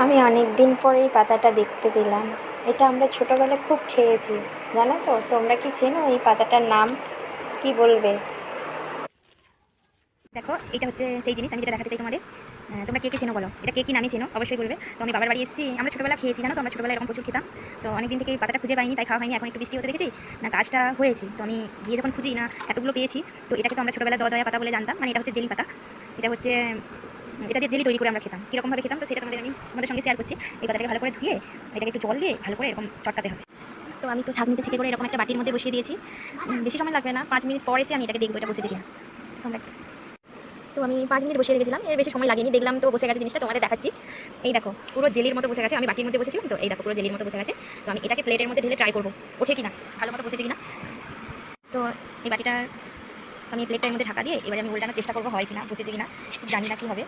আমি অনেক দিন পরে এই পাতাটা দেখতে পেলাম। এটা আমরা ছোটোবেলায় খুব খেয়েছি, জানো তো? তোমরা কি চেনো এই পাতাটার নাম? কি বলবে? দেখো, এটা হচ্ছে সেই জিনিস আমি যেটা দেখাতে চাই তোমাদের। তোমরা কে কে চেনো বলো, এটা কে কি নামে চেনো অবশ্যই বলবে। তো আমি বাবার বাড়ি এসেছি, আমরা ছোটোবেলা খেয়েছি, জানো তো? আমরা ছোটোবেলায় এরকম প্রচুর খেতাম। তো অনেকদিন থেকে এই পাতাটা খুঁজে পাইনি, তাই খাওয়া হয়নি। এখন একটু বৃষ্টি হতে দেখেছি না, গাছটা হয়েছে। তো আমি গিয়ে যখন খুঁজি না, এতগুলো পেয়েছি। তো এটাকে তো আমরা ছোটোবেলা দয়া পাতা বলে জানতাম, মানে এটা হচ্ছে জেলি পাতা। এটা হচ্ছে এটা দিয়ে জেলি তৈরি করে আমরা খেতাম। কীরকমভাবে খেতাম তো সেটা তোমাদের সঙ্গে শেয়ার করছি। এই পাতাটাকে ভালো করে ধুয়ে এটাকে একটু জল দিয়ে ভালো করে এরকম চটকাতে হবে। তো আমি তো ছাঁকনিতে ছেঁকে করে এরকম একটা বাটির মধ্যে বসিয়ে দিয়েছি। বেশি সময় লাগবে না, 5 মিনিট পর এসে আমি এটাকে দেখবো এটা বসেছে কিনা। তোমরা তো আমি 5 মিনিট বসিয়ে রেখেছিলাম, এর বেশি সময় লাগেনি। দেখলাম তো বসে গেছে জিনিসটা, তোমাদের দেখাচ্ছি। এই দেখো, পুরো জেলির মতো বসে গেছে। আমি বাটির মধ্যে বসেছিলাম, তো এই দেখো পুরো জেলির মতো বসে গেছে। তো আমি এটাকে প্লেটের মধ্যে ঢেলে ট্রাই করবো ওঠে কিনা, ভালো মতো বসেছে কিনা। তো এই বাটিটার আমি প্লেটটার মধ্যে ঢাকা দিয়ে এবারে আমি উল্টানোর চেষ্টা করবো হয় কিনা, বসেছে কিনা। জানি না কি হবে।